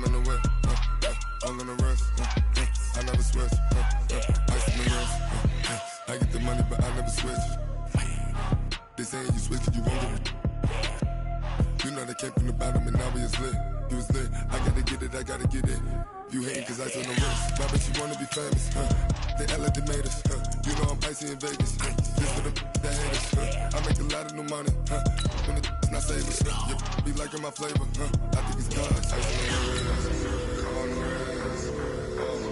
in the whip, all in the rest, I never switch, ice in the wrist, I get the money but I never switch. They saying you switch it, you won't get it. You know they came from the bottom and now we is lit. You was lit, I gotta get it, I gotta get it. You hating cause ice on the wrist, my bitch you wanna be famous, They LA they made us, you know I'm icy in Vegas. This for the that haters, I make a lot of new money, when it's not savers, be liking my flavor, I think it's God's. Ice on the wrist, on the wrist, on the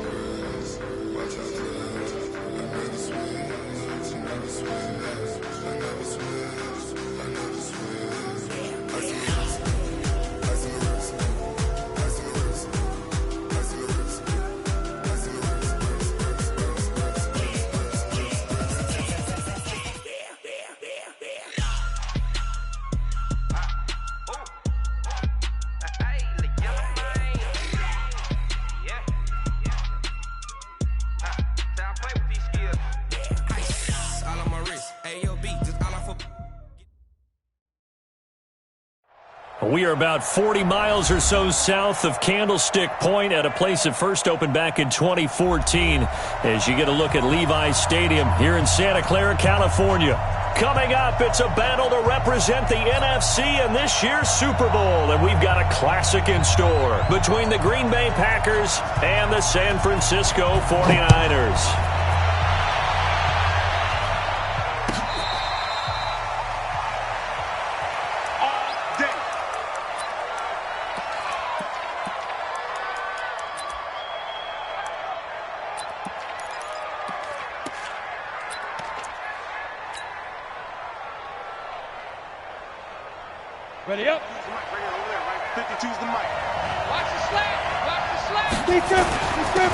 wrist, watch out for that. I never switch, I never switch, I never switch, I never switch. Ice on the wrist, ice on the wrist, ice on the wrist, ice on the wrist, ice on the wrist. We are about 40 miles or so south of Candlestick Point at a place that first opened back in 2014 as you get a look at Levi's Stadium here in Santa Clara, California. Coming up, it's a battle to represent the NFC in this year's Super Bowl, and we've got a classic in store between the Green Bay Packers and the San Francisco 49ers. Ready up. Right here, over there, right? 52's the mic. Watch the slant. Watch the slant.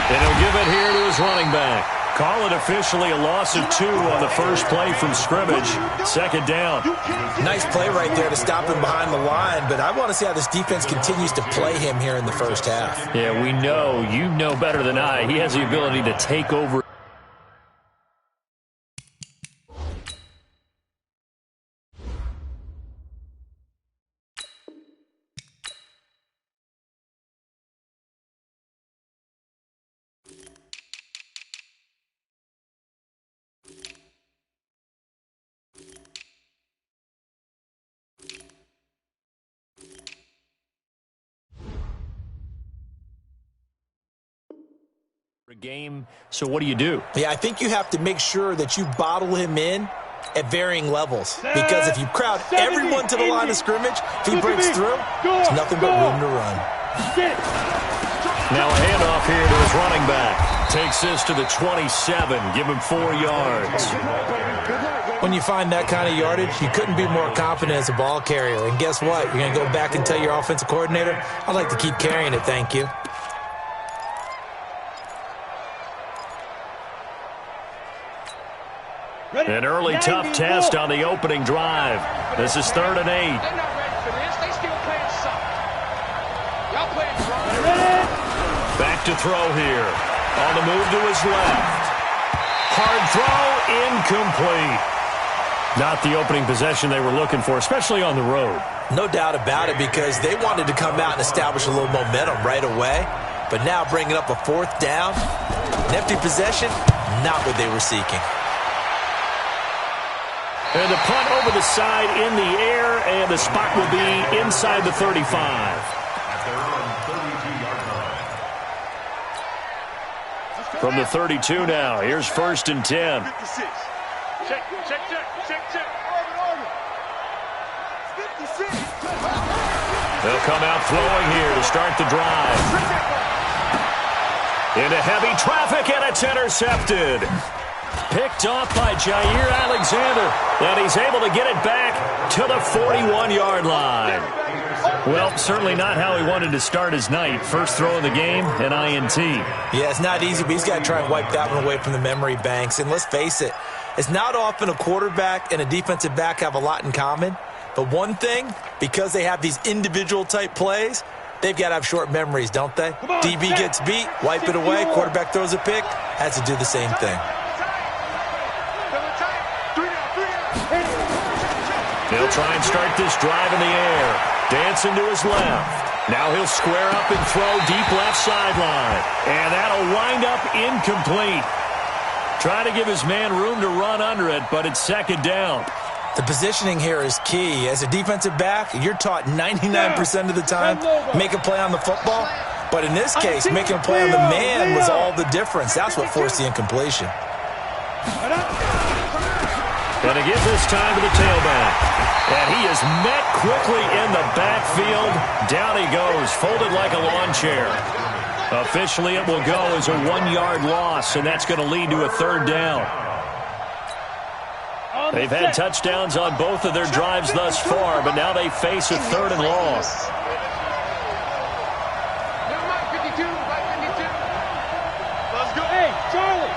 And he'll give it here to his running back. Call it officially a loss of 2 on the first play from scrimmage. Second down. Nice play right there to stop him behind the line, but I want to see how this defense continues to play him here in the first half. Yeah, we know. You know better than I. He has the ability to take over. Game. So what do you do? Yeah, I think you have to make sure that you bottle him in at varying levels. Because if you crowd everyone to the line of scrimmage, if he breaks through, there's nothing but room to run. Now a handoff here to his running back. Takes this to the 27. Give him 4 yards. When you find that kind of yardage, you couldn't be more confident as a ball carrier. And guess what? You're going to go back and tell your offensive coordinator, I'd like to keep carrying it, thank you. An early tough test on the opening drive. This is 3rd and 8. They're not ready for this. They still playing soft. Y'all playing strong. Back to throw here. On the move to his left. Hard throw, incomplete. Not the opening possession they were looking for, especially on the road. No doubt about it, because they wanted to come out and establish a little momentum right away. But now bringing up a 4th down, an empty possession, not what they were seeking. And the punt over the side in the air, and the spot will be inside the 35. From the 32 now, here's 1st and 10. Check. They'll come out throwing here to start the drive. Into heavy traffic, and it's intercepted. Picked off by Jair Alexander, and he's able to get it back to the 41-yard line. Well, certainly not how he wanted to start his night. First throw of the game, an INT. Yeah, it's not easy, but he's got to try and wipe that one away from the memory banks. And let's face it, it's not often a quarterback and a defensive back have a lot in common. But one thing, because they have these individual type plays, they've got to have short memories, don't they? DB gets beat, wipe it away, quarterback throws a pick, has to do the same thing. They'll try and start this drive in the air. Dancing to his left. Now he'll square up and throw deep left sideline. And that'll wind up incomplete. Trying to give his man room to run under it, but it's second down. The positioning here is key. As a defensive back, you're taught 99% of the time, make a play on the football. But in this case, making a play on the man was all the difference. That's what forced the incompletion. Going to give this time to the tailback. And he is met quickly in the backfield. Down he goes, folded like a lawn chair. Officially, it will go as a 1-yard loss, and that's going to lead to a third down. They've had touchdowns on both of their drives thus far, but now they face a third and long. Let's go. Hey, Charlie.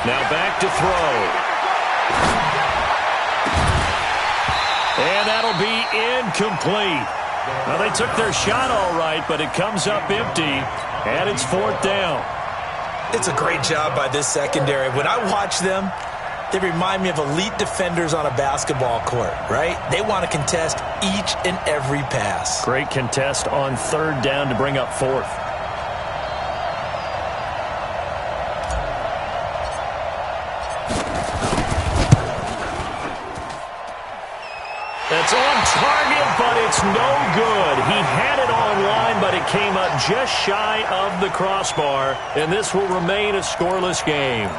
Now back to throw. And that'll be incomplete. Now, they took their shot all right, but it comes up empty, and it's fourth down. It's a great job by this secondary. When I watch them, they remind me of elite defenders on a basketball court, right? They want to contest each and every pass. Great contest on third down to bring up fourth. That's on target, but it's no good. He had it online, but it came up just shy of the crossbar, and this will remain a scoreless game.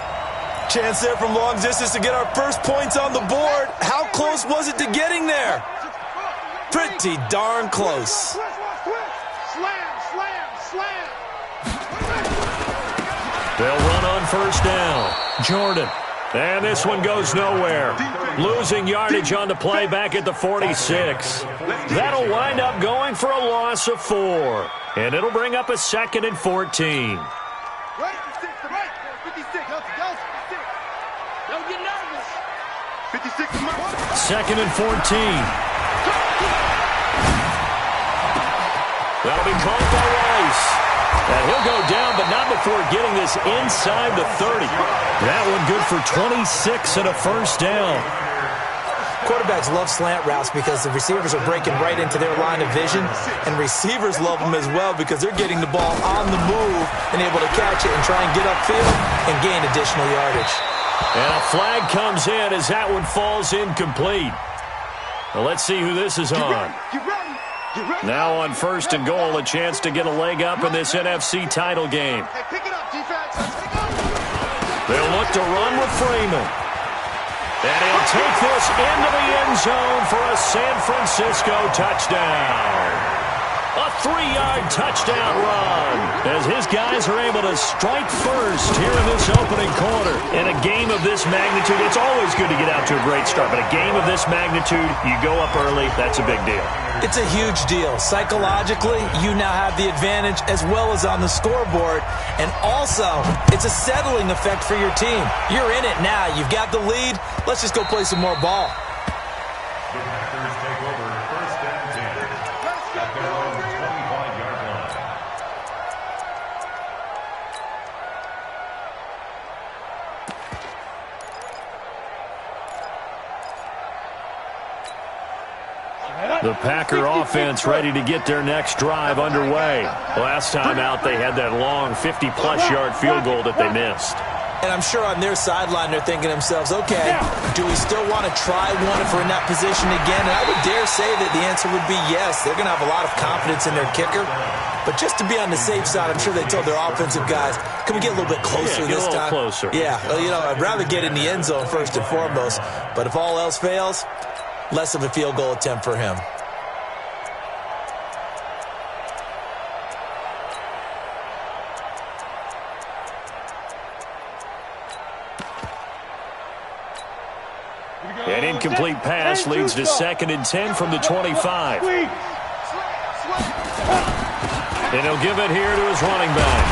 Chance there from long distance to get our first points on the board. How close was it to getting there? Pretty darn close. They'll run on first down. Jordan. And this one goes nowhere. Losing yardage on the play back at the 46. That'll wind up going for a loss of 4. And it'll bring up a 2nd and 14. Second and 14. That'll be caught by Rice. And he'll go down, but not before getting this inside the 30. That one good for 26 and a first down. Quarterbacks love slant routes because the receivers are breaking right into their line of vision, and receivers love them as well because they're getting the ball on the move and able to catch it and try and get upfield and gain additional yardage. And a flag comes in as that one falls incomplete. Well, let's see who this is on. Now on first and goal, a chance to get a leg up in this NFC title game. They'll look to run with Freeman. And he'll take this into the end zone for a San Francisco touchdown. A 3-yard touchdown run as his guys are able to strike first here in this opening quarter. In a game of this magnitude, it's always good to get out to a great start, but a game of this magnitude, you go up early, that's a big deal. It's a huge deal. Psychologically, you now have the advantage as well as on the scoreboard. And also, it's a settling effect for your team. You're in it now. You've got the lead. Let's just go play some more ball. The Packers take over first and 10 at their own 25-yard line. The Packer offense ready to get their next drive underway. Last time out, they had that long 50-plus yard field goal that they missed. And I'm sure on their sideline they're thinking to themselves, okay, do we still want to try one if we're in that position again? And I would dare say that the answer would be yes. They're going to have a lot of confidence in their kicker. But just to be on the safe side, I'm sure they told their offensive guys, can we get a little bit closer this time? Closer. Yeah, well, you know, I'd rather get in the end zone first and foremost. But if all else fails, less of a field goal attempt for him. An incomplete pass leads to 2nd and 10 from the 25. And he'll give it here to his running back.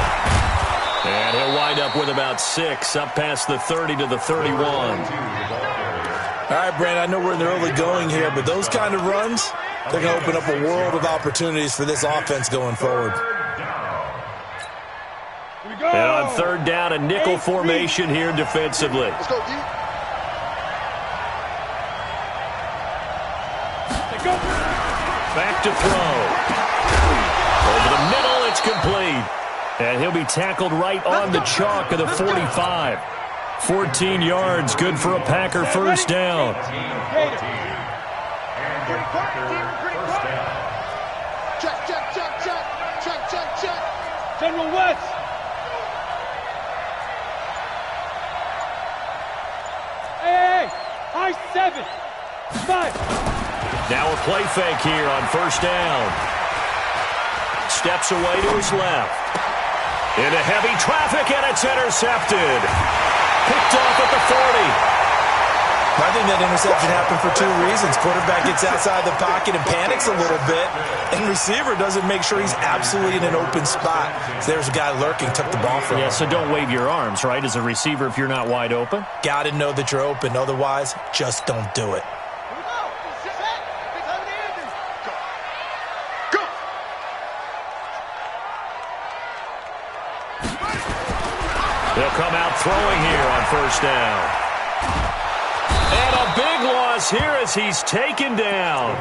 And he'll wind up with about 6, up past the 30 to the 31. All right, Brandon, I know we're in the early going here, but those kind of runs, they're going to open up a world of opportunities for this offense going forward. And on third down, a nickel formation here defensively. Let's go, D. Back to throw. Over the middle, it's complete. And he'll be tackled right on the chalk of the 45. 14 yards, good for a Packer first down. Check. General West. Hey, high 7. 5. Now a play fake here on first down. Steps away to his left. Into heavy traffic, and it's intercepted. Picked off at the 40. I think that interception happened for two reasons. Quarterback gets outside the pocket and panics a little bit, and receiver doesn't make sure he's absolutely in an open spot. So there's a guy lurking, took the ball from him. Yeah, so don't wave your arms, right, as a receiver if you're not wide open? Got to know that you're open. Otherwise, just don't do it. They'll come out throwing here on first down. And a big loss here as he's taken down.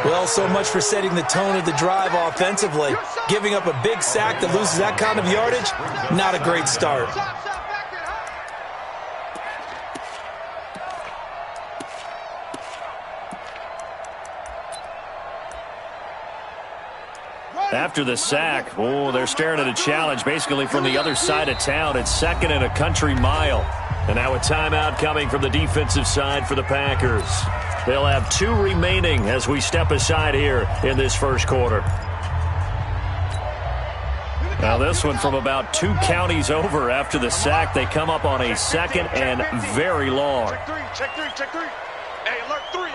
Well, so much for setting the tone of the drive offensively. Giving up a big sack that loses that kind of yardage, not a great start. After the sack, they're staring at a challenge basically from the other side of town. It's second and a country mile. And now a timeout coming from the defensive side for the Packers. They'll have 2 remaining as we step aside here in this first quarter. Now this one from about 2 counties over after the sack. They come up on a second and very long. Check three. Hey, alert 3.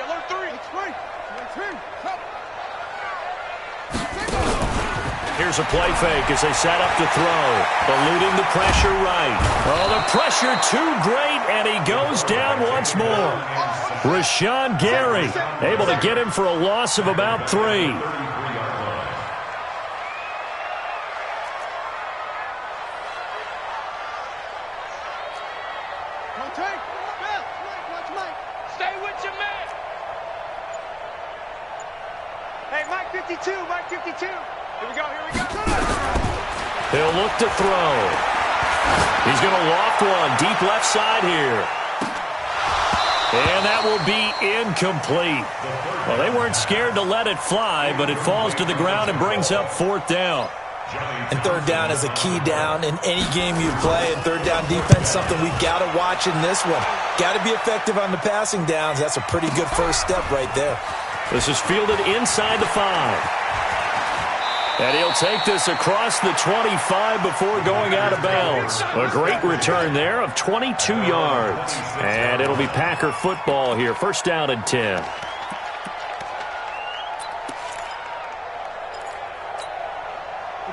Here's a play fake as they set up to throw. Eluding the pressure right. Oh, the pressure too great, and he goes down once more. Rashawn Gary able to get him for a loss of about 3. Stay with your man. Hey, Mike 52. Here we go. He'll look to throw. He's going to loft one deep left side here. And that will be incomplete. Well, they weren't scared to let it fly, but it falls to the ground and brings up 4th down. And third down is a key down in any game you play. And third down defense, something we've got to watch in this one. Got to be effective on the passing downs. That's a pretty good first step right there. This is fielded inside the 5. And he'll take this across the 25 before going out of bounds. A great return there of 22 yards. And it'll be Packer football here. First down and 10.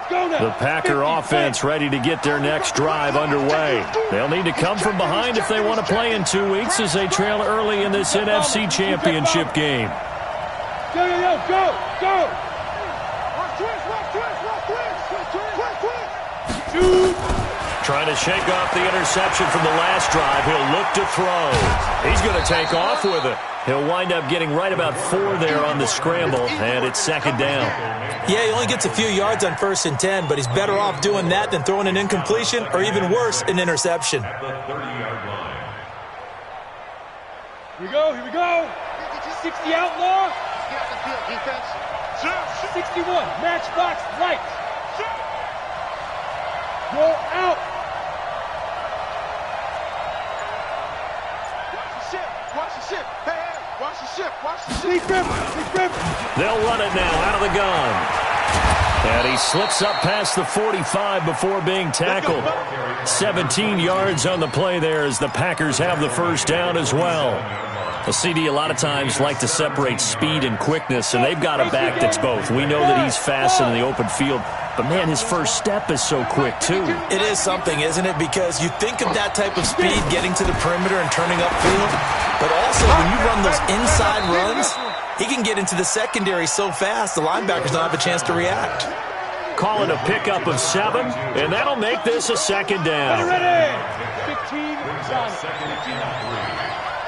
The Packer offense ready to get their next drive underway. They'll need to come from behind if they want to play in 2 weeks as they trail early in this NFC Championship game. Go! Trying to shake off the interception from the last drive. He'll look to throw. He's going to take off with it. He'll wind up getting right about 4 there on the scramble, and it's second down. Yeah, he only gets a few yards on 1st and 10, but he's better off doing that than throwing an incompletion or even worse, an interception. Here we go. 60 outlaw. Get off the field, defense. 61, matchbox right. Roll out. Watch the ship. They'll run it now out of the gun. And he slips up past the 45 before being tackled. 17 yards on the play there as the Packers have the first down as well. The CD a lot of times like to separate speed and quickness, and they've got a back that's both. We know that he's fast in the open field, but man, his first step is so quick too. It is something, isn't it? Because you think of that type of speed getting to the perimeter and turning upfield, but also when you run those inside runs, he can get into the secondary so fast the linebackers don't have a chance to react. Call it a pickup of 7, and that'll make this a second down. Ready. 15, Second and 3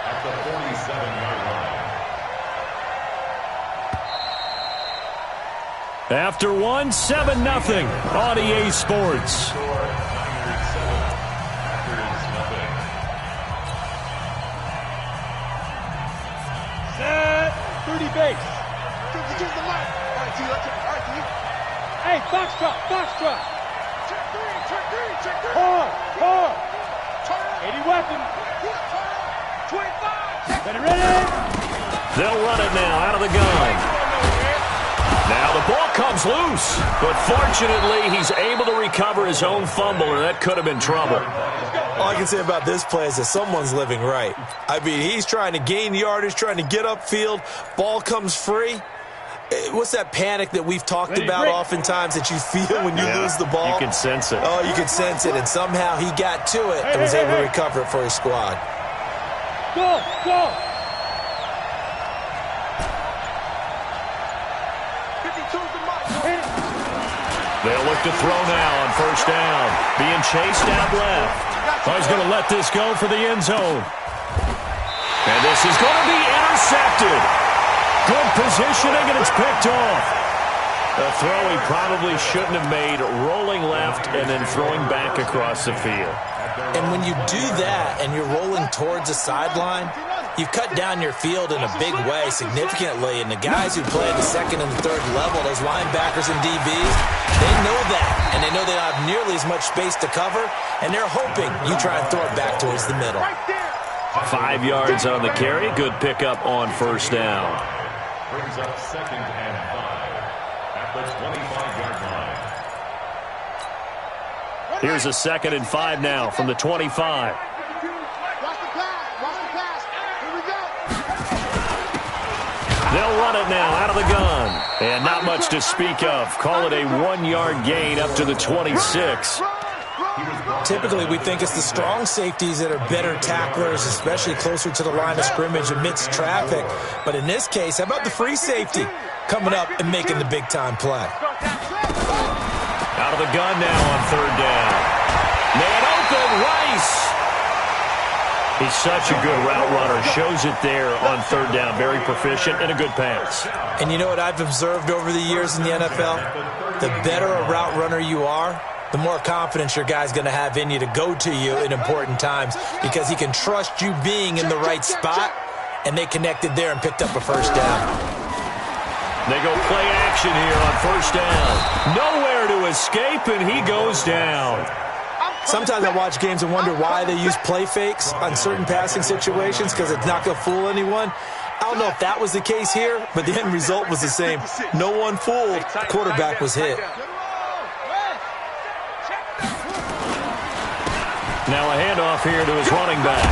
at the 47-yard line. After one, 7-0 on EA Sports. Set. 30 base. Choose the left. All right, T. All right, T. Hey, box drop. Check three. Hard. 80 weapon. 25. Ready. They'll run it now out of the gun. Now the ball comes loose, but fortunately he's able to recover his own fumble, or that could have been trouble. All I can say about this play is that someone's living right. I mean, he's trying to gain yardage, trying to get upfield. Ball comes free. What's that panic that we've talked about oftentimes that you feel when you lose the ball? You can sense it. Oh, you can sense it, and somehow he got to it and was able to recover it for his squad. Go. They'll look to throw now on first down. Being chased out left. He's going to let this go for the end zone. And this is going to be intercepted. Good positioning, and it's picked off. A throw he probably shouldn't have made, rolling left and then throwing back across the field. And when you do that and you're rolling towards the sideline, you've cut down your field in a big way, significantly. And the guys who play at the second and the third level, those linebackers and DBs, they know that. And they know they don't have nearly as much space to cover. And they're hoping you try and throw it back towards the middle. 5 yards on the carry. Good pickup on first down. Brings up 2nd and 5 at the 25-yard line. Here's a 2nd and 5 now from the 25. Watch the pass. Here we go. They'll run it now out of the gun. And not much to speak of. Call it a 1-yard gain up to the 26. Typically, we think it's the strong safeties that are better tacklers, especially closer to the line of scrimmage amidst traffic. But in this case, how about the free safety coming up and making the big-time play? Out of the gun now on third down. Man open, Rice. He's such a good route runner. Shows it there on third down. Very proficient and a good pass. And you know what I've observed over the years in the NFL? The better a route runner you are, the more confidence your guy's going to have in you to go to you in important times, because he can trust you being in the right spot, and they connected there and picked up a first down. They go play action here on first down. Nowhere to escape, and he goes down. Sometimes I watch games and wonder why they use play fakes on certain passing situations, because it's not going to fool anyone. I don't know if that was the case here, but the end result was the same. No one fooled. The quarterback was hit. Now a handoff here to his running back.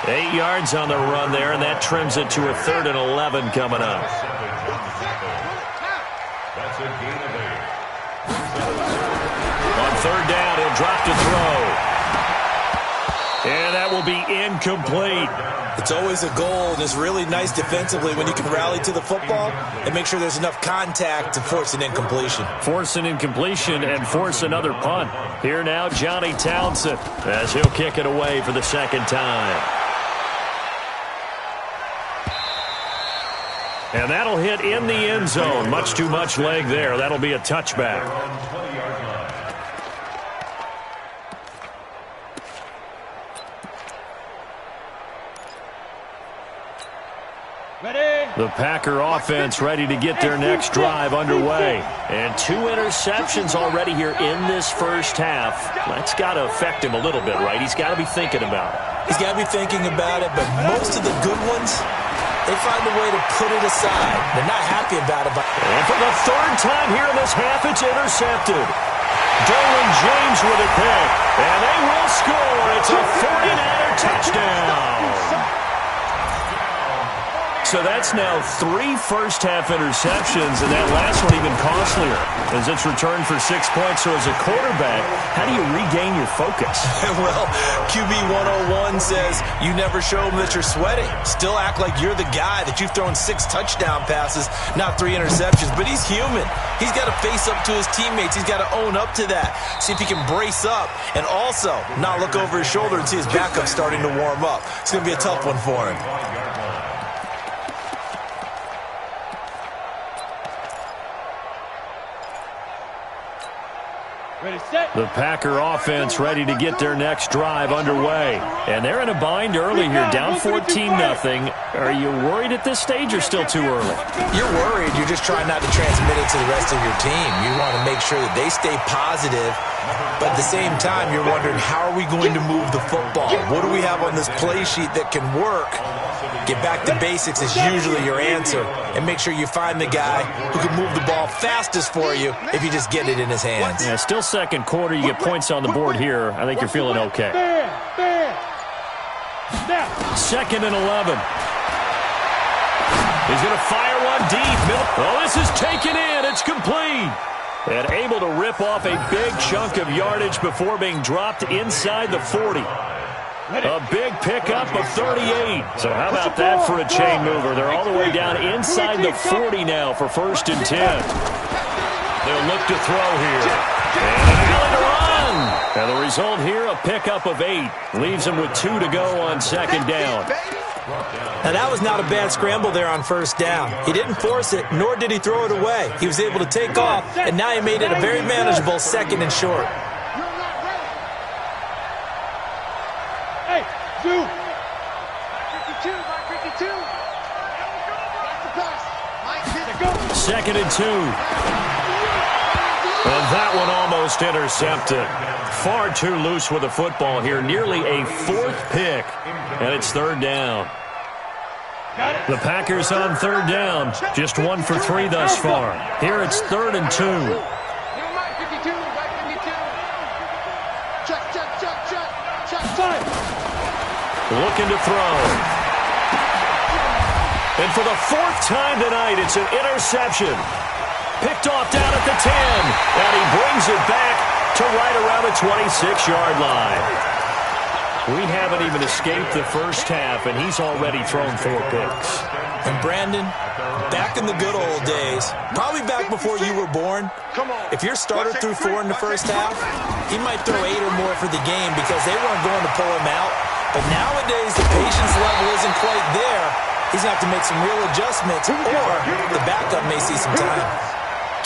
8 yards on the run there, and that trims it to a 3rd and 11 coming up. That's a gain of 8. On third down, he'll drop to throw. And that will be incomplete. It's always a goal, and it's really nice defensively when you can rally to the football and make sure there's enough contact to force an incompletion. Force an incompletion and force another punt. Here now, Johnny Townsend, as he'll kick it away for the second time. And that'll hit in the end zone. Much too much leg there. That'll be a touchback. The Packer offense ready to get their next drive underway. And 2 interceptions already here in this first half. That's got to affect him a little bit, right? He's got to be thinking about it. He's got to be thinking about it, but most of the good ones, they find a way to put it aside. They're not happy about it. And for the 3rd time here in this half, it's intercepted. Derwin James with it picked. And they will score. It's a 49er touchdown. So that's now 3 first-half interceptions, and that last one even costlier as it's returned for 6 points. So as a quarterback, how do you regain your focus? Well, QB 101 says you never show them that you're sweating. Still act like you're the guy, that you've thrown 6 touchdown passes, not 3 interceptions. But he's human. He's got to face up to his teammates. He's got to own up to that. See if he can brace up and also not look over his shoulder and see his backup starting to warm up. It's going to be a tough one for him. The Packer offense ready to get their next drive underway. And they're in a bind early here, down 14-0. Are you worried at this stage or still too early? You're worried. You're just trying not to transmit it to the rest of your team. You want to make sure that they stay positive. But at the same time, you're wondering, how are we going to move the football? What do we have on this play sheet that can work? Get back to basics is usually your answer. And make sure you find the guy who can move the ball fastest for you if you just get it in his hands. Yeah, still second quarter. You get points on the board here. I think you're feeling okay. Second and 11. He's going to fire one deep. Oh, this is taken in. It's complete. And able to rip off a big chunk of yardage before being dropped inside the 40. A big pickup of 38. So how about that for a chain mover? They're all the way down inside the 40 now for 1st and 10. They'll look to throw here. And an alley to run. And the result here, a pickup of 8. Leaves him with 2 to go on 2nd down. Now, that was not a bad scramble there on 1st down. He didn't force it, nor did he throw it away. He was able to take off, and now he made it a very manageable 2nd and short. Hey, Zoo. 52, 52. 2nd and 2. And that one almost intercepted. Far too loose with the football here. Nearly a 4th pick. And it's 3rd down. The Packers on 3rd down. Just 1 for 3 thus far. Here it's 3rd and 2. Looking to throw. And for the 4th time tonight, it's an interception. Picked off down at the 10. And he brings it back to right around the 26-yard line. We haven't even escaped the first half, and he's already thrown 4 picks. And Brandon, back in the good old days, probably back before you were born, if your starter threw 4 in the first half, he might throw 8 or more for the game because they weren't going to pull him out. But nowadays, the patience level isn't quite there. He's going to have to make some real adjustments, or the backup may see some time.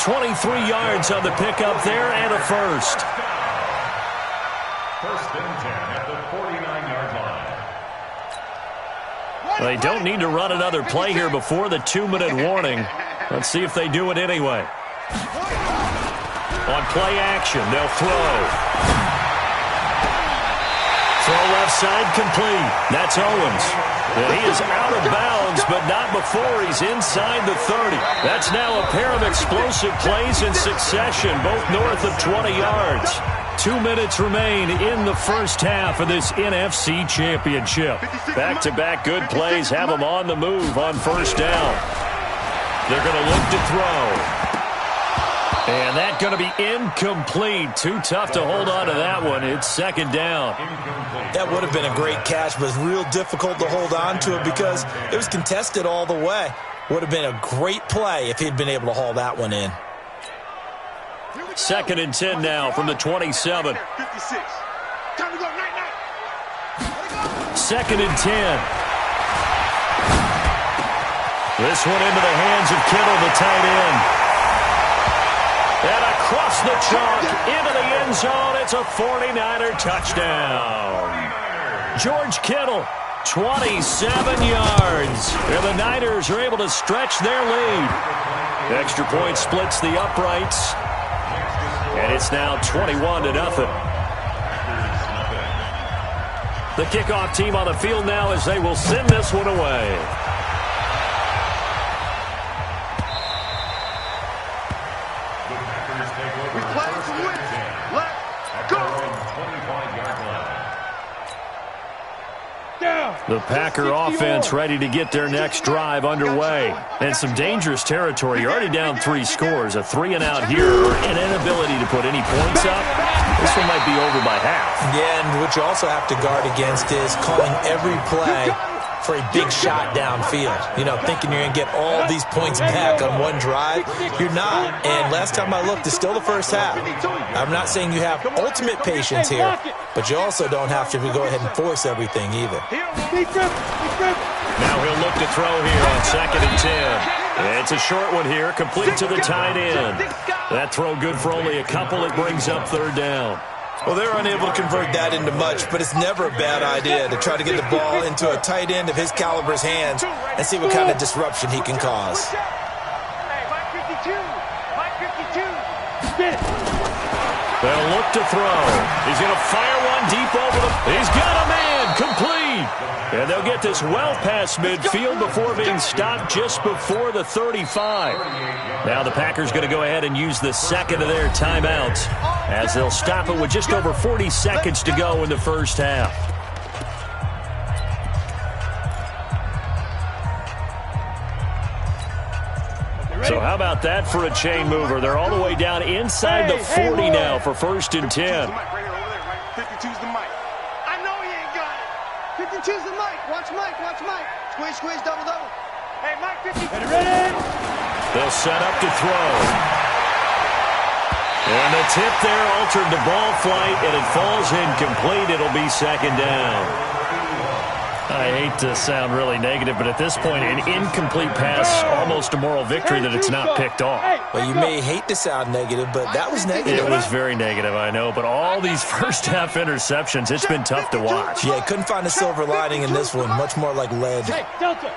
23 yards on the pickup there and a 1st. 1st and 10 at the 49-yard line. They don't need to run another play here before the 2-minute warning. Let's see if they do it anyway. On play action, they'll throw. Throw left side complete. That's Owens. And he is out of bounds, but not before he's inside the 30. That's now a pair of explosive plays in succession, both north of 20 yards. 2 minutes remain in the first half of this NFC Championship. Back-to-back good plays have them on the move on 1st down. They're going to look to throw. And that's going to be incomplete. Too tough to hold on to that one. It's 2nd down. That would have been a great catch, but it's real difficult to hold on to it because it was contested all the way. Would have been a great play if he'd been able to haul that one in. 2nd and 10 now from the 27. 2nd and 10. This one into the hands of Kittle, the tight end. And across the chalk, into the end zone, it's a 49er touchdown. George Kittle, 27 yards. And the Niners are able to stretch their lead. Extra point splits the uprights. And it's now 21-0. The kickoff team on the field now as they will send this one away. The Packer offense ready to get their next drive underway. And some dangerous territory. You're already down 3 scores. A 3-and-out here, or an inability to put any points up. This one might be over by half. Yeah, and what you also have to guard against is calling every play for a big shot downfield. You know, thinking you're going to get all these points back on one drive. You're not. And last time I looked, it's still the first half. I'm not saying you have ultimate patience here, but you also don't have to go ahead and force everything either. Now he'll look to throw here on 2nd and 10. It's a short one here, complete to the tight end. That throw good for only a couple. It brings up third down. Well, they're unable to convert that into much, but it's never a bad idea to try to get the ball into a tight end of his caliber's hands and see what kind of disruption he can cause. Hey, Mike 52. Mike 52. Spin it. They'll look to throw. He's going to fire one deep over the... He's got a man. Complete. And they'll get this well past midfield before being stopped just before the 35. Now the Packers going to go ahead and use the second of their timeouts as they'll stop it with just over 40 seconds to go in the first half. So how about that for a chain mover? They're all the way down inside the 40 now for 1st and 10. 52's the mic. I know he ain't got it. 52's the mic. Watch Mike. Watch Mike. Squish, squish, double, double. Hey, Mike 52. Ready? They'll set up to throw. And the tip there altered the ball flight, and it falls incomplete. It'll be 2nd down. I hate to sound really negative, but at this point, an incomplete pass, almost a moral victory that it's not picked off. Well, you may hate to sound negative, but that was negative. It was very negative, I know, but all these first-half interceptions, it's been tough to watch. Yeah, couldn't find a silver lining in this one, much more like lead. Hey, Delta.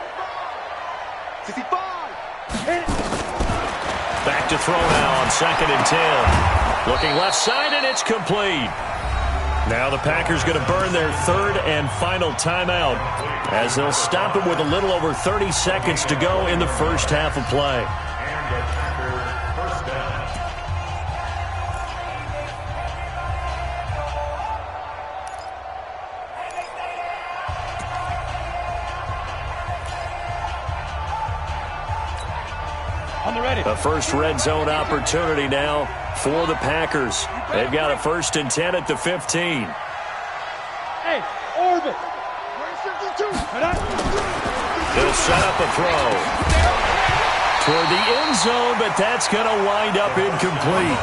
65. Back to throw now on 2nd and 10. Looking left side, and it's complete. Now the Packers going to burn their 3rd and final timeout as they'll stop it with a little over 30 seconds to go in the first half of play. On the ready. The first red zone opportunity now for the Packers. They've got a 1st and 10 at the 15. Hey, orbit. Where's 52? They'll set up a throw toward the end zone, but that's going to wind up incomplete.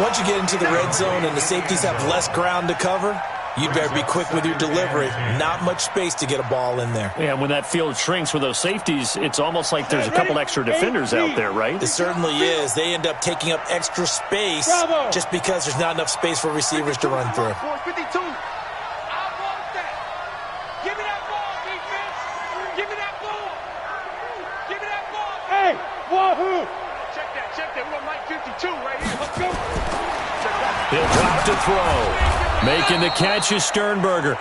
Once you get into the red zone and the safeties have less ground to cover, you better be quick with your delivery. Not much space to get a ball in there. Yeah, when that field shrinks with those safeties, it's almost like there's a couple extra defenders out there, right? It certainly is. They end up taking up extra space just because there's not enough space for receivers to run through. 52. I want that. Give me that ball, defense. Give me that ball. Give me that ball. Hey, wahoo. Check that. Check that. We got Mike 52 right here. Let's go. He'll drop to throw. Making the catch is Sternberger.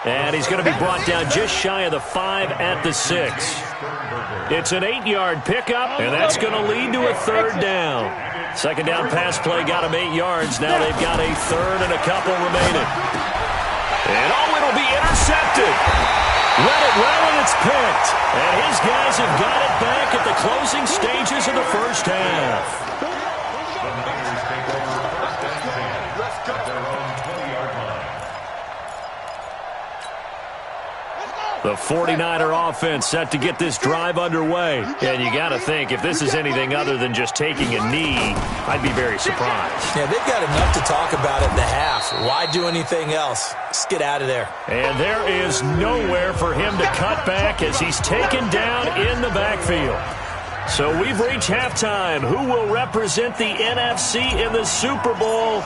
And he's going to be brought down just shy of the 5 at the 6. It's an 8-yard pickup, and that's going to lead to a 3rd down. 2nd down pass play got him 8 yards. Now they've got a 3rd and a couple remaining. And it'll be intercepted. Read it well, and it's picked. And his guys have got it back at the closing stages of the first half. The 49er offense set to get this drive underway. And you got to think, if this is anything other than just taking a knee, I'd be very surprised. Yeah, they've got enough to talk about in the half. Why do anything else? Just get out of there. And there is nowhere for him to cut back as he's taken down in the backfield. So we've reached halftime. Who will represent the NFC in the Super Bowl?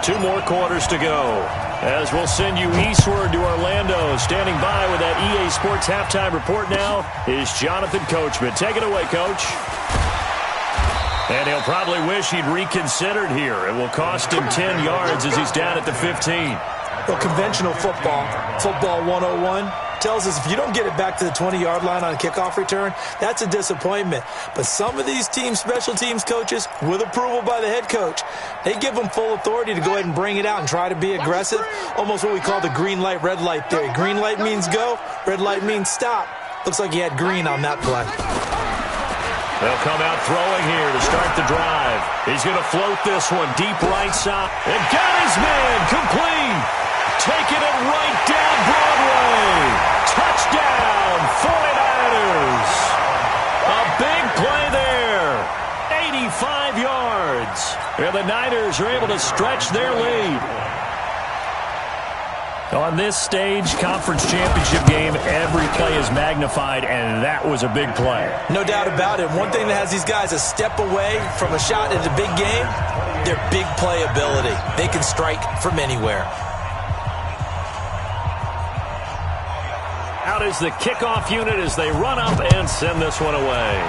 2 more quarters to go. As we'll send you eastward to Orlando. Standing by with that EA Sports halftime report now is Jonathan Coachman. Take it away, Coach. And he'll probably wish he'd reconsidered here. It will cost him 10 yards as he's down at the 15. Well, conventional football 101, tells us if you don't get it back to the 20-yard line on a kickoff return, that's a disappointment. But some of these special teams coaches, with approval by the head coach, they give them full authority to go ahead and bring it out and try to be aggressive. Almost what we call the green light, red light theory. Green light means go, red light means stop. Looks like he had green on that play. They'll come out throwing here to start the drive. He's going to float this one deep right side. And got his man complete. Taking it right down Broadway. Touchdown, 49ers. A big play there. 85 yards. And the Niners are able to stretch their lead. On this stage, conference championship game, every play is magnified, and that was a big play. No doubt about it. One thing that has these guys a step away from a shot in a big game, their big play ability. They can strike from anywhere. Out is the kickoff unit as they run up and send this one away.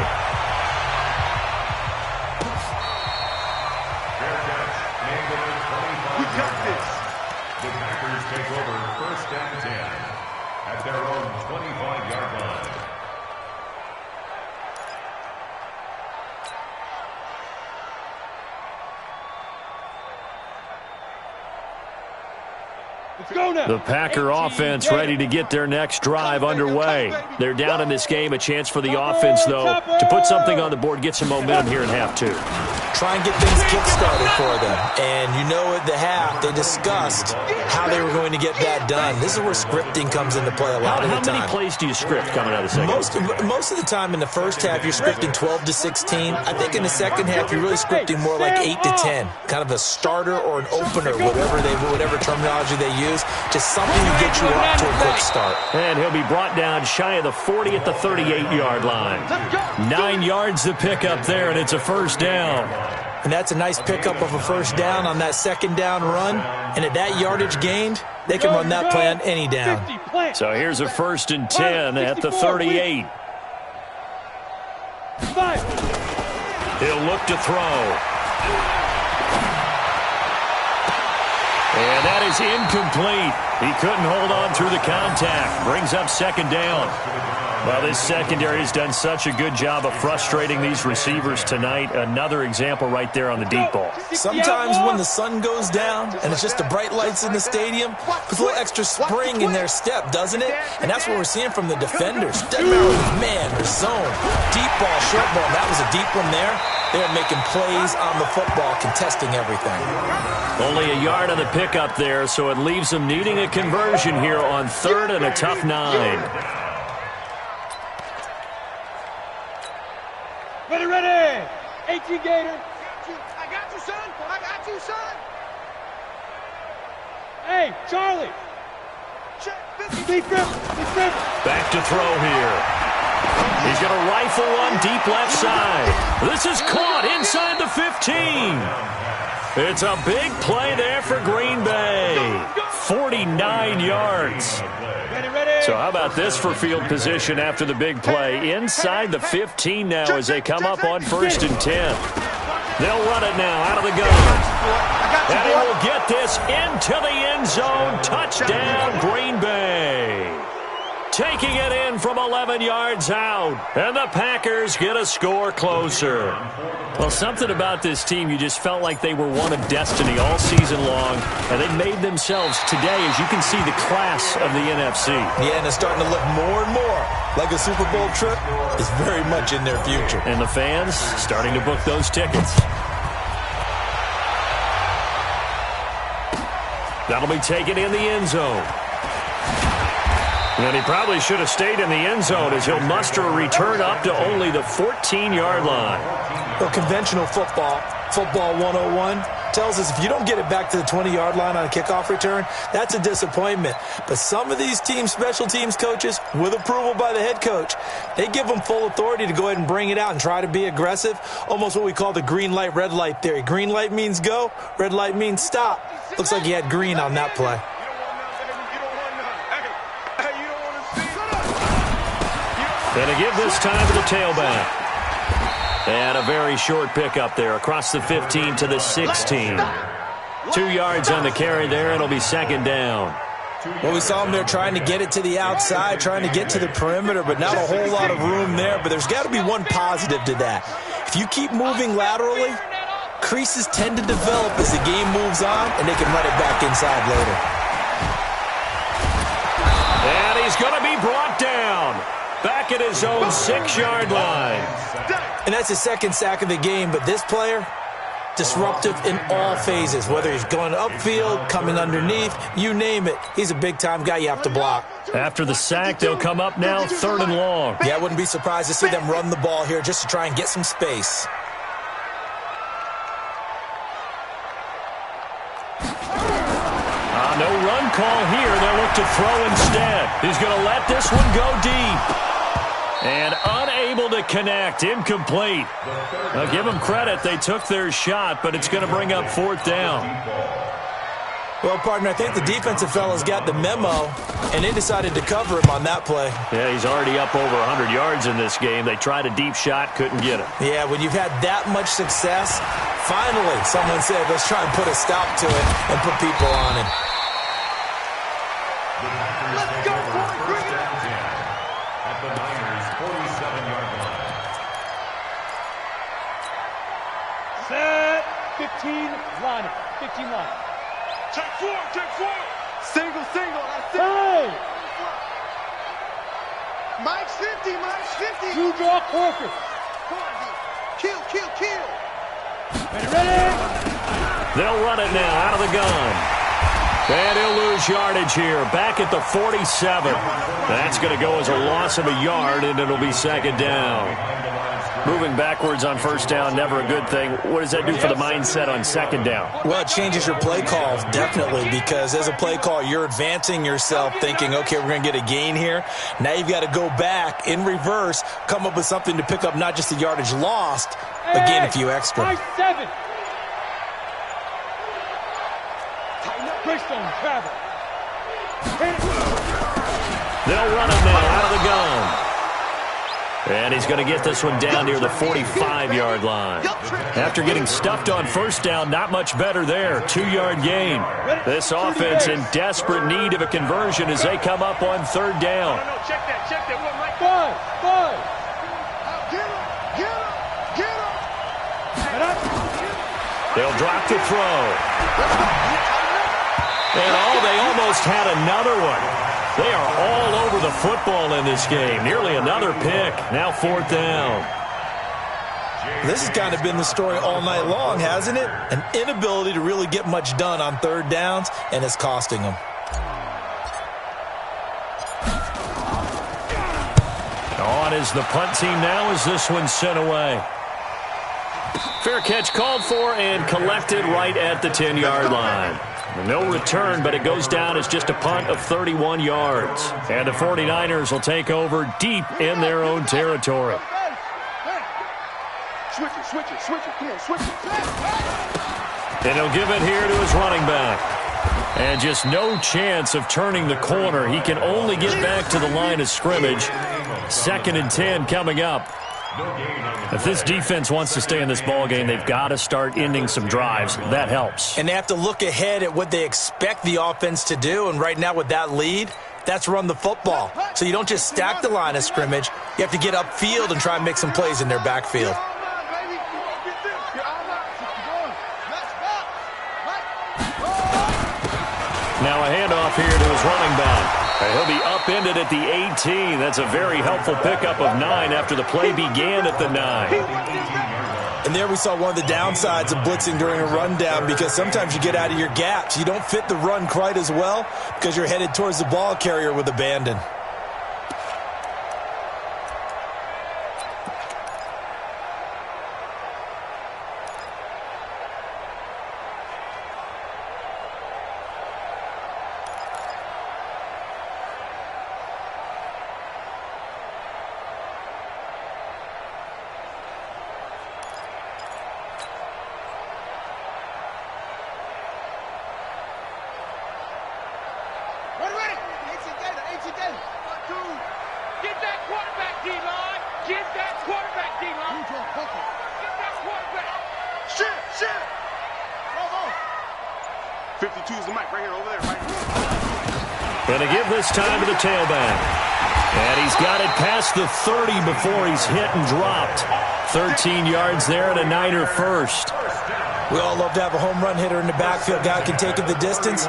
We got this. The Packers take over 1st and 10 at their own 25-yard line. The Packer offense ready to get their next drive underway. They're down in this game. A chance for the offense, though, to put something on the board, get some momentum here in half two. Try and get things kick-started for them. And you know at the half, they discussed how they were going to get that done. This is where scripting comes into play a lot of the time. How many plays do you script coming out of the second? Most of the time in the first half, you're scripting 12 to 16. I think in the second half, you're really scripting more like 8 to 10. Kind of a starter or an opener, whatever terminology they use. Just something to get you off to a quick start. And he'll be brought down shy of the 40 at the 38-yard line. 9 yards to pick up there, and it's a first down. And that's a nice pickup of a first down on that second down run. And at that yardage gained, they can run that play on any down. So here's a 1st and 10 at the 38. He'll look to throw. And that is incomplete. He couldn't hold on through the contact. Brings up second down. Well, this secondary has done such a good job of frustrating these receivers tonight. Another example right there on the deep ball. Sometimes when the sun goes down and it's just the bright lights in the stadium, puts a little extra spring in their step, doesn't it? And that's what we're seeing from the defenders. Doesn't matter if it's man or zone. Deep ball, short ball. That was a deep one there. They're making plays on the football, contesting everything. Only a yard on the pickup there, so it leaves them needing a conversion here on 3rd and a tough 9. Ready. 18 Gator. I got you, son. Hey, Charlie. Back to throw here. He's going to rifle one deep left side. This is caught inside the 15. It's a big play there for Green Bay. 49 yards. So how about this for field position after the big play? Inside the 15 now as they come up on 1st and 10. They'll run it now out of the gun. And he will get this into the end zone. Touchdown, Green Bay. Taking it in from 11 yards out. And the Packers get a score closer. Well, something about this team, you just felt like they were one of destiny all season long. And they made themselves today, as you can see, the class of the NFC. Yeah, and it's starting to look more and more like a Super Bowl trip is very much in their future. And the fans starting to book those tickets. That'll be taken in the end zone. And he probably should have stayed in the end zone as he'll muster a return up to only the 14-yard line. Well, conventional football 101, tells us if you don't get it back to the 20-yard line on a kickoff return, that's a disappointment. But some of these teams, special teams coaches, with approval by the head coach, they give them full authority to go ahead and bring it out and try to be aggressive, almost what we call the green light, red light theory. Green light means go, red light means stop. Looks like he had green on that play. And to give this time to the tailback. And a very short pickup there across the 15 to the 16. 2 yards on the carry there, and it'll be second down. Well, we saw him there trying to get it to the outside, trying to get to the perimeter, but not a whole lot of room there. But there's got to be one positive to that. If you keep moving laterally, creases tend to develop as the game moves on, and they can run it back inside later. And he's going to be brought down. Back at his own 6-yard line. And that's his second sack of the game, but this player, disruptive in all phases, whether he's going upfield, coming underneath, you name it. He's a big-time guy you have to block. After the sack, they'll come up now 3rd and long. Yeah, I wouldn't be surprised to see them run the ball here just to try and get some space. No run call here. They'll look to throw instead. He's going to let this one go deep. And unable to connect. Incomplete. I'll give them credit. They took their shot, but it's going to bring up 4th down. Well, partner, I think the defensive fellas got the memo, and they decided to cover him on that play. Yeah, he's already up over 100 yards in this game. They tried a deep shot, couldn't get it. Yeah, when you've had that much success, finally someone said, let's try and put a stop to it and put people on it. Let's go, boys! Bring it up! At the Niners' 47-yard line. Set. 15 line. 15 line. Check 4, check 4. Single, that's it. Hey! Mike's 50, Mike's 50. Two draw corker. Kill. Ready? They'll run it now out of the gun. And he'll lose yardage here. Back at the 47. That's going to go as a loss of a yard, and it'll be 2nd down. Moving backwards on 1st down, never a good thing. What does that do for the mindset on 2nd down? Well, it changes your play calls, definitely, because as a play call, you're advancing yourself thinking, okay, we're going to get a gain here. Now you've got to go back in reverse, come up with something to pick up not just the yardage lost, but gain a few extra. 7. Greystone travel. They'll run it now out of the gun. And he's going to get this one down near the 45-yard line. After getting stuffed on 1st down, not much better there. 2-yard gain. This offense in desperate need of a conversion as they come up on 3rd down. No, check that. Five. Get him. They'll drop to throw. And they almost had another one. They are all over the football in this game. Nearly another pick. Now 4th down. This has kind of been the story all night long, hasn't it? An inability to really get much done on 3rd downs, and it's costing them. On is the punt team now as this one's sent away. Fair catch called for and collected right at the 10-yard line. No return, but it goes down as just a punt of 31 yards. And the 49ers will take over deep in their own territory. Switch it. Come on, switch it. And he'll give it here to his running back. And just no chance of turning the corner. He can only get back to the line of scrimmage. 2nd and 10 coming up. If this defense wants to stay in this ballgame, they've got to start ending some drives. That helps. And they have to look ahead at what they expect the offense to do. And right now with that lead, that's run the football. So you don't just stack the line of scrimmage. You have to get upfield and try and make some plays in their backfield. Now a handoff here to his running back. He'll be upended at the 18. That's a very helpful pickup of 9 after the play began at the 9. And there we saw one of the downsides of blitzing during a rundown, because sometimes you get out of your gaps. You don't fit the run quite as well because you're headed towards the ball carrier with abandon. Going to give this time to the tailback. And he's got it past the 30 before he's hit and dropped. 13 yards there and a Niner first. We all love to have a home run hitter in the backfield. Guy can take it the distance.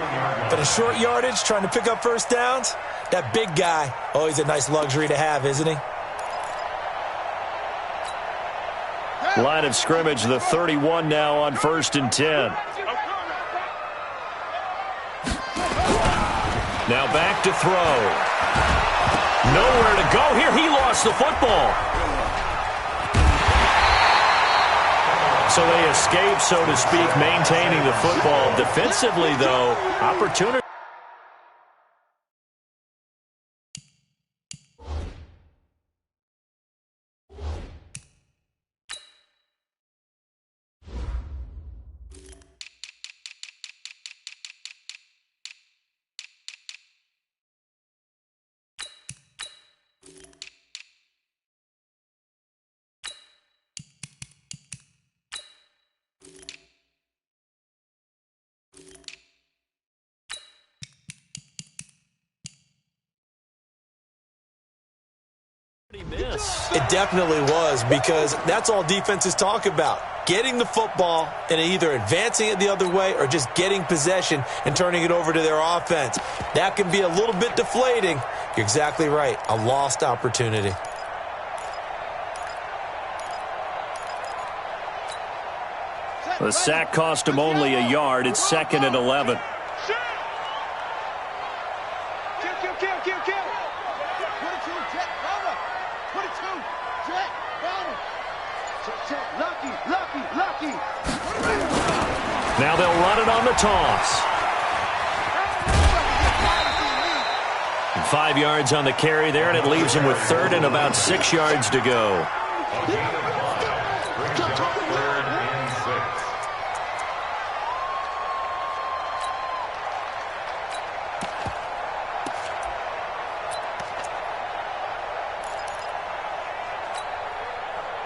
But a short yardage, trying to pick up 1st downs, that big guy, always a nice luxury to have, isn't he? Line of scrimmage, the 31 now on 1st and 10. Now back to throw. Nowhere to go here. He lost the football. So they escape, so to speak, maintaining the football. Defensively, though, opportunity. It definitely was, because that's all defenses talk about. Getting the football and either advancing it the other way or just getting possession and turning it over to their offense. That can be a little bit deflating. You're exactly right. A lost opportunity. The sack cost him only a yard. It's 2nd and 11. Now they'll run it on the toss. 5 yards on the carry there, and it leaves him with 3rd and about 6 yards to go.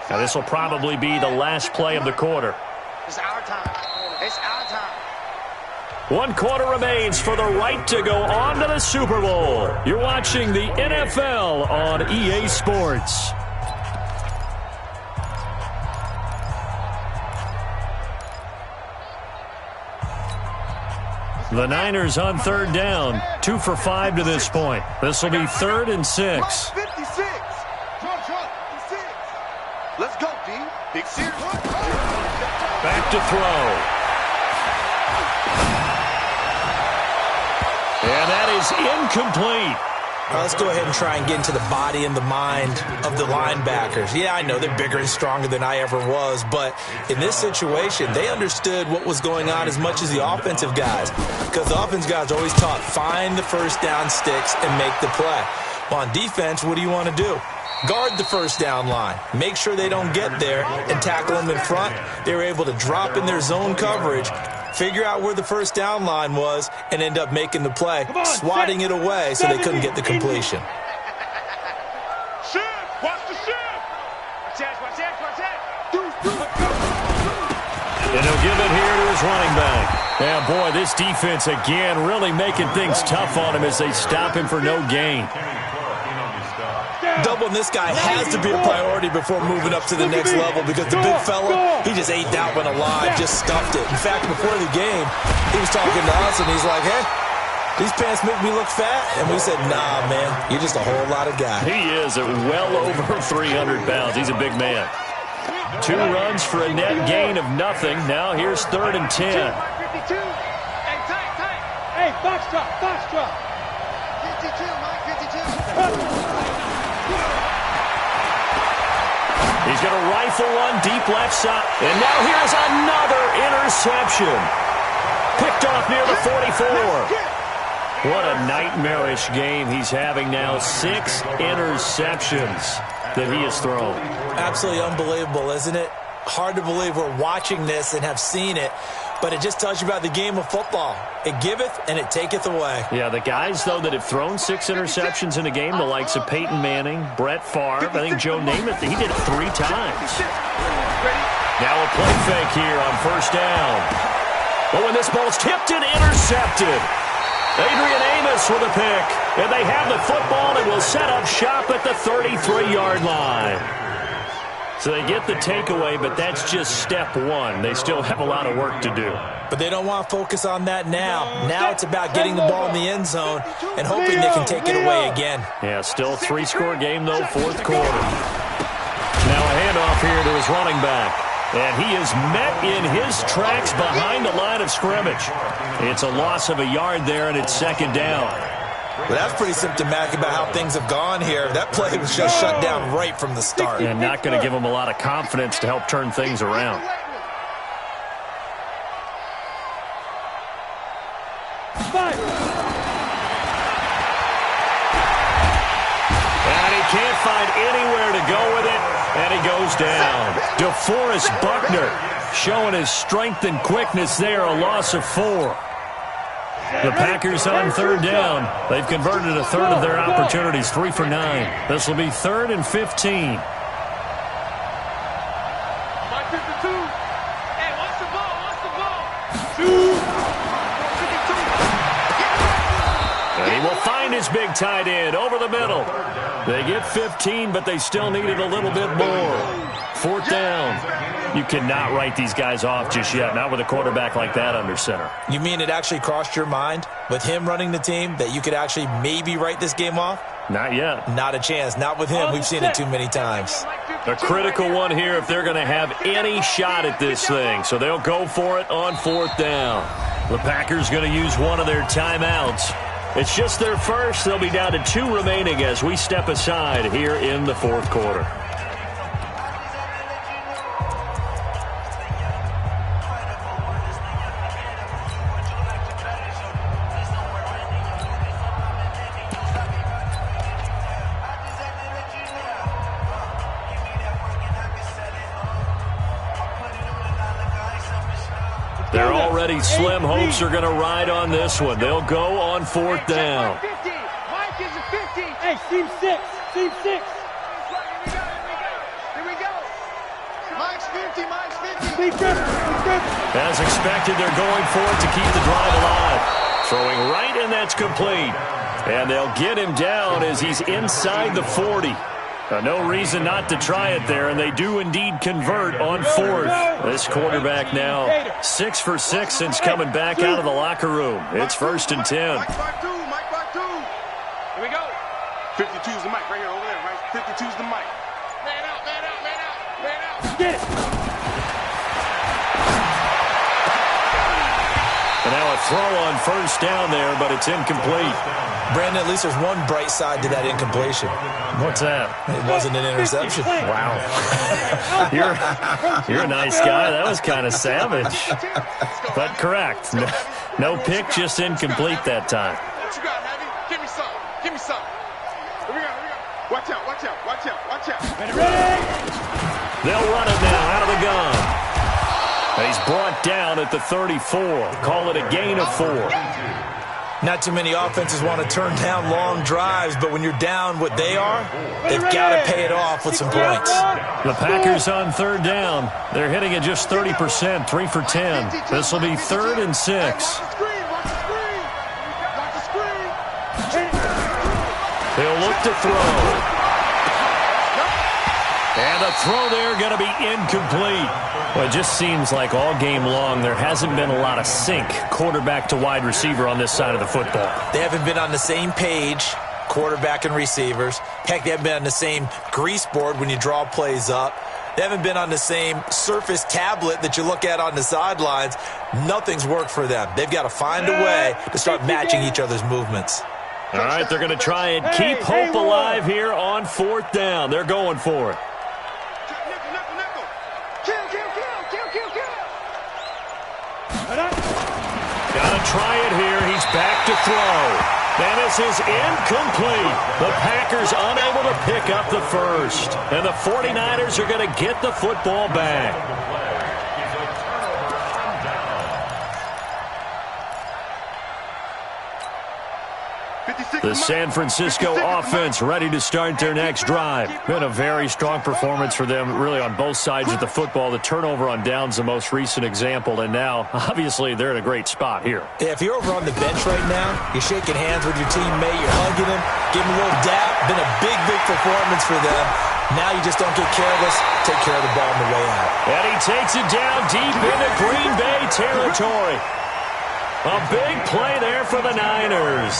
Now this will probably be the last play of the quarter. It's our time. It's our time. 1 quarter remains for the right to go on to the Super Bowl. You're watching the NFL on EA Sports. The Niners on 3rd down. 2 for 5 to this point. This will be 3rd and 6. 56. Let's go, D. Big Sears. Back to throw. And that is incomplete. Let's go ahead and try and get into the body and the mind of the linebackers. Yeah, I know they're bigger and stronger than I ever was, but in this situation, they understood what was going on as much as the offensive guys, because the offensive guys are always taught, find the first down sticks and make the play. Well, on defense, what do you want to do? Guard the first down line. Make sure they don't get there and tackle them in front. They were able to drop in their zone coverage, figure out where the first down line was, and end up making the play, swatting it away so they couldn't get the completion. Shift! Watch the shift! Watch that! And he'll give it here to his running back. Yeah, boy, this defense again really making things tough on him as they stop him for no gain. Doubling this guy has to be a priority before moving up to the next level, because the big fella, he just ate that one alive, just stuffed it. In fact, before the game, he was talking to us, and he's like, hey, these pants make me look fat. And we said, nah, man, you're just a whole lot of guy. He is at well over 300 pounds. He's a big man. 2 runs for a net gain of nothing. Now here's 3rd and 10. 52. Hey, tight. Hey, box drop. 52, Mike, 52. He's going to rifle one deep left side. And now here's another interception. Picked off near the 44. What a nightmarish game he's having now. 6 interceptions that he has thrown. Absolutely unbelievable, isn't it? Hard to believe we're watching this and have seen it, but it just tells you about the game of football. It giveth and it taketh away. Yeah, the guys, though, that have thrown 6 interceptions in a game, the likes of Peyton Manning, Brett Favre, I think Joe Namath, he did it 3 times. Now a play fake here on 1st down. But when this ball's tipped and intercepted, Adrian Amos with a pick, and they have the football and will set up shop at the 33-yard line. So they get the takeaway, but that's just step 1. They still have a lot of work to do. But they don't want to focus on that now. Now it's about getting the ball in the end zone and hoping they can take it away again. Yeah, still a 3-score game, though, 4th quarter. Now a handoff here to his running back. And he is met in his tracks behind the line of scrimmage. It's a loss of a yard there, and it's 2nd down. Well, that's pretty symptomatic about how things have gone here. That play was just shut down right from the start. And not going to give him a lot of confidence to help turn things around. And he can't find anywhere to go with it, and he goes down. DeForest Buckner showing his strength and quickness there, a loss of 4. The Packers on 3rd down. They've converted a 1/3 of their opportunities, 3 for 9. This will be 3rd and 15. Mike 52. Hey, watch the ball. And he will find find his big tight end over the middle. They get 15, but they still needed a little bit more. 4th down. You cannot write these guys off just yet, not with a quarterback like that under center. You mean it actually crossed your mind with him running the team that you could actually maybe write this game off? Not yet. Not a chance. Not with him. We've seen it too many times. A critical one here if they're going to have any shot at this thing. So they'll go for it on 4th down. The Packers going to use one of their timeouts. It's just their first. They'll be down to 2 remaining as we step aside here in the 4th quarter. They're already slim hopes are going to ride on this one. They'll go on 4th down. Mike is a 50. Hey, team 6. Team 6. Here we go. Mike's 50. Mike's 50. As expected, they're going for it to keep the drive alive. Throwing right, and that's complete. And they'll get him down as he's inside the 40. No reason not to try it there, and they do indeed convert on 4th. This quarterback now 6 for 6 since coming back out of the locker room. It's 1st and 10. Mike Bar 2. Mike Bar 2. Here we go. 52's the mic right here over there, right? 52's the mic. Man out, man out, man out, man out. Get it. And now a throw on 1st down there, but it's incomplete. Brandon, at least there's one bright side to that incompletion. What's that? It wasn't an interception. Wow. You're a nice guy. That was kind of savage. But correct. No pick, just incomplete that time. What you got, Heavy? Give me some. Give me some. Here we go, here we go. Watch out, watch out, watch out, watch out. Ready? They'll run it now out of the gun. He's brought down at the 34. Call it a gain of 4. Not too many offenses want to turn down long drives, but when you're down what they are, they've got to pay it off with some points. The Packers on 3rd down. They're hitting at just 30%, 3 for 10. This will be 3rd and 6. Watch the screen, watch the screen. Watch the screen. They'll look to throw. And the throw there going to be incomplete. Well, it just seems like all game long there hasn't been a lot of sync quarterback to wide receiver on this side of the football. They haven't been on the same page, quarterback and receivers. Heck, they haven't been on the same grease board when you draw plays up. They haven't been on the same Surface tablet that you look at on the sidelines. Nothing's worked for them. They've got to find a way to start matching each other's movements. All right, they're going to try and keep hope alive here on 4th down. They're going for it. Gotta try it here. He's back to throw. And this is incomplete. The Packers unable to pick up the first. And the 49ers are going to get the football back. The San Francisco offense ready to start their next drive. Been a very strong performance for them, really, on both sides of the football. The turnover on downs the most recent example, and now, obviously, they're in a great spot here. Yeah, if you're over on the bench right now, you're shaking hands with your teammate, you're hugging him, giving him a little dap. Been a big, big performance for them. Now you just don't get careless. Take care of the ball on the way out. And he takes it down deep into Green Bay territory. A big play there for the Niners.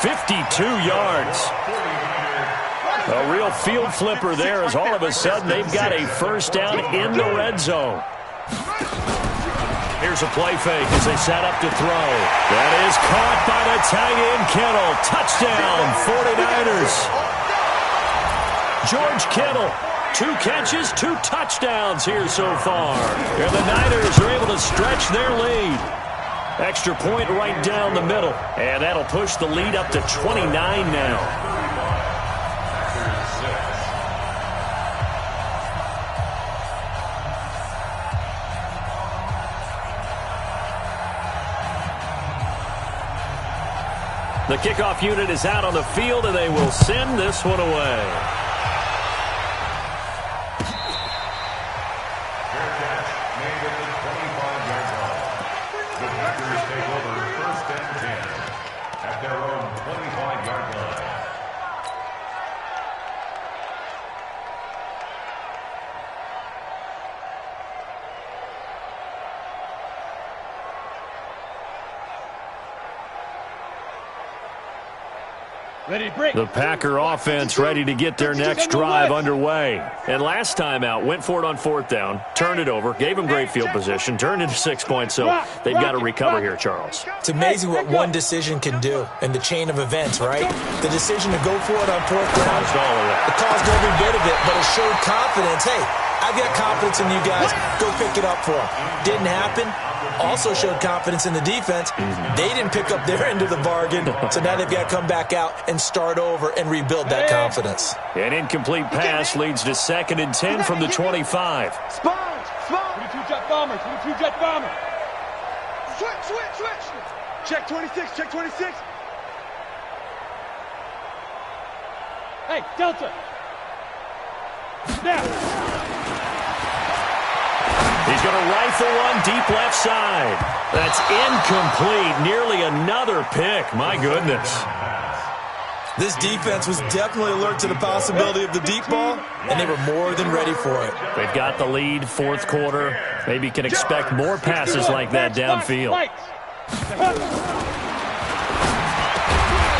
52 yards. A real field flipper there as all of a sudden they've got a first down in the red zone. Here's a play fake as they set up to throw. That is caught by the tight end Kittle. Touchdown, 49ers. George Kittle, 2 catches, 2 touchdowns here so far. And the Niners are able to stretch their lead. Extra point right down the middle. And that'll push the lead up to 29 now. The kickoff unit is out on the field, and they will send this one away. The Packer offense ready to get their next drive underway. And last time out, went for it on 4th down, turned it over, gave them great field position, turned into 6 points, so they've got to recover here, Charles. It's amazing what one decision can do in the chain of events, right? The decision to go for it on 4th down, it caused every bit of it, but it showed confidence. Hey, I've got confidence in you guys. Go pick it up for them. Didn't happen. Also showed confidence in the defense. They didn't pick up their end of the bargain, so now they've got to come back out and start over and rebuild that confidence. An incomplete pass leads to 2nd and 10 from the 25. Sponge! 22 jet bomber, 22 jet bomber. Switch! Check 26, check 26. Hey, Delta. Snap. He's going to rifle one deep left side. That's incomplete. Nearly another pick. My goodness. This defense was definitely alert to the possibility of the deep ball, and they were more than ready for it. They've got the lead, 4th quarter. Maybe can expect more passes like that downfield.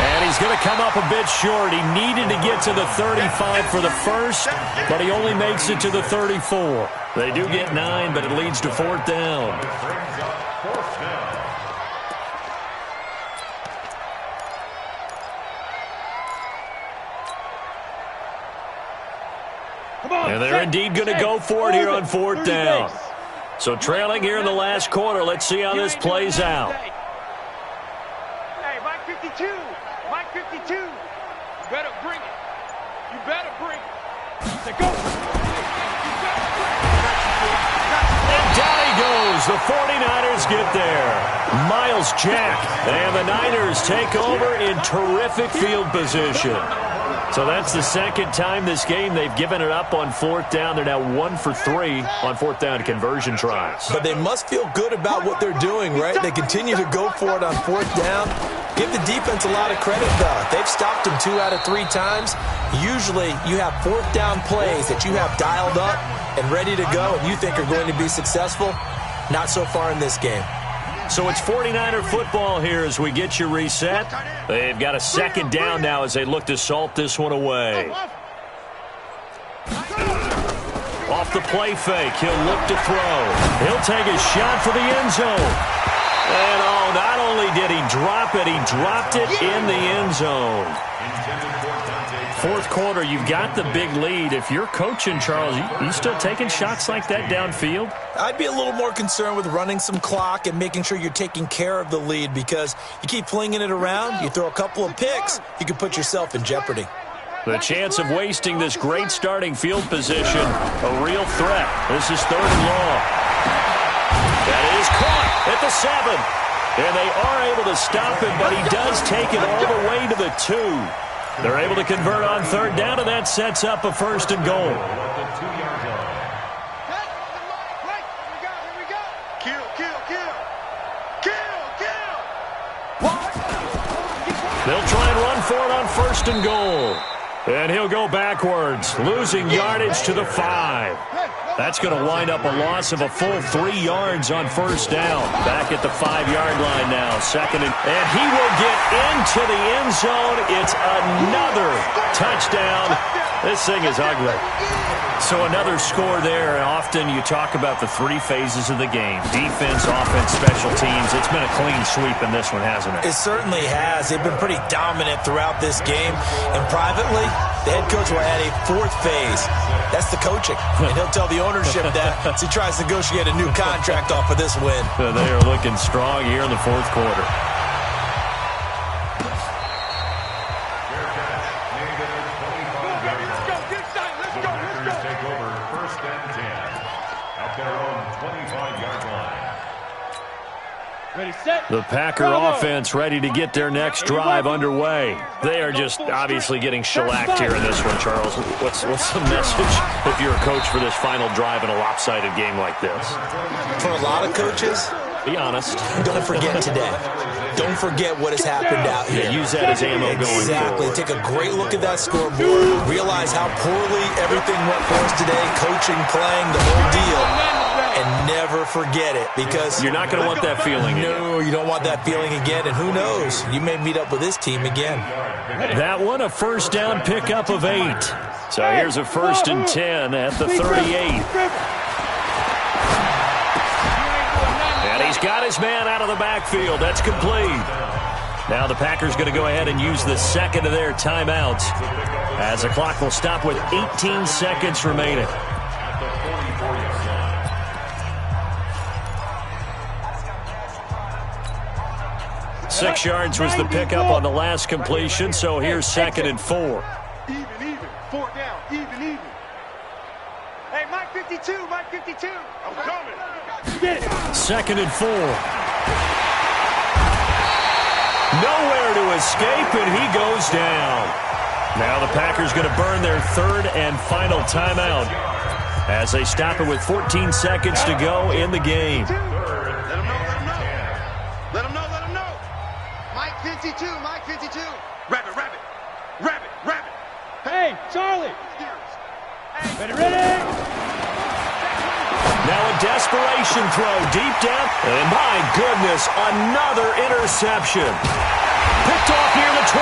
And he's going to come up a bit short. He needed to get to the 35 for the first, but he only makes it to the 34. They do get 9, but it leads to 4th down. And they're indeed going to go for it here on 4th down. So trailing here in the last quarter. Let's see how this plays out. Hey, Mike 52. Mike 52. You better bring it. You better bring it. Say go. And down he goes. The 49ers get there. Miles Jack. And the Niners take over in terrific field position. So that's the 2nd time this game they've given it up on 4th down. They're now 1 for 3 on 4th down conversion tries. But they must feel good about what they're doing, right? They continue to go for it on 4th down. Give the defense a lot of credit, though. They've stopped them 2 out of 3 times. Usually you have 4th down plays that you have dialed up and ready to go and you think are going to be successful. Not so far in this game. So it's 49er football here as we get you reset. They've got a 2nd down now as they look to salt this one away. Off the play fake, he'll look to throw. He'll take a shot for the end zone. And oh, not only did he drop it, he dropped it in the end zone. 4th quarter, you've got the big lead. If you're coaching, Charles, you still taking shots like that downfield? I'd be a little more concerned with running some clock and making sure you're taking care of the lead, because you keep flinging it around, you throw a couple of picks, you can put yourself in jeopardy. The chance of wasting this great starting field position, a real threat. This is 3rd and long. That is caught at the 7. And they are able to stop him, but he does take it all the way to the 2. They're able to convert on 3rd down, and that sets up a 1st and goal. They'll try and run for it on 1st and goal. And he'll go backwards, losing yardage to the 5. That's going to wind up a loss of a full 3 yards on 1st down. Back at the 5-yard line now, 2nd and he will get into the end zone. It's another touchdown. This thing is ugly. So another score there. Often you talk about the 3 phases of the game. Defense, offense, special teams. It's been a clean sweep in this one, hasn't it? It certainly has. They've been pretty dominant throughout this game. And privately, the head coach will add a 4th phase. That's the coaching. And he'll tell the ownership that as he tries to negotiate a new contract off of this win. They are looking strong here in the 4th quarter. The Packer offense ready to get their next drive underway. They are just obviously getting shellacked here in this one, Charles. What's the message if you're a coach for this final drive in a lopsided game like this? For a lot of coaches, be honest. Don't forget today. Don't forget what has happened out here. Yeah, use that as ammo going forward. Exactly. Take a great look at that scoreboard. Realize how poorly everything went for us today. Coaching, playing, the whole deal. and never forget it, because you're not going to want that feeling again. No, you don't want that feeling again, and who knows, you may meet up with this team again. That one, a first down pickup of 8. So here's a 1st and 10 at the 38. And he's got his man out of the backfield. That's complete. Now the Packers going to go ahead and use the second of their timeouts, as the clock will stop with 18 seconds remaining. 6 yards was the pickup on the last completion, so here's 2nd and 4. Even. 4 down. Even. Hey, Mike 52. I'm coming. 2nd and 4. Nowhere to escape, and he goes down. Now the Packers going to burn their 3rd and final timeout, as they stop it with 14 seconds to go in the game. Let him know. Mike 52. Rabbit. Hey, Charlie. Ready? Now a desperation throw deep down, and my goodness, another interception. Picked off near the 29,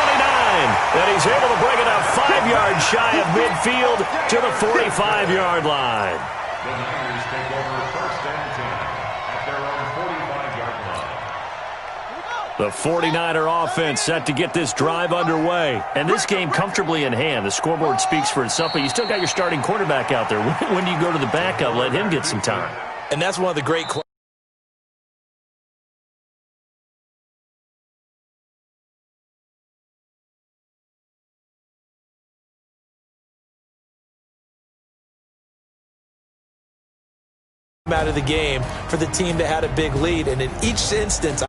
and he's able to bring it up 5 yards shy of midfield to the 45-yard line. The Niners take over 1st and 10 at their own 45-yard line. The 49er offense set to get this drive underway. And this game comfortably in hand. The scoreboard speaks for itself, but you still got your starting quarterback out there. When do you go to the backup? Let him get some time. And that's one of the great out of the game for the team that had a big lead, and in each instance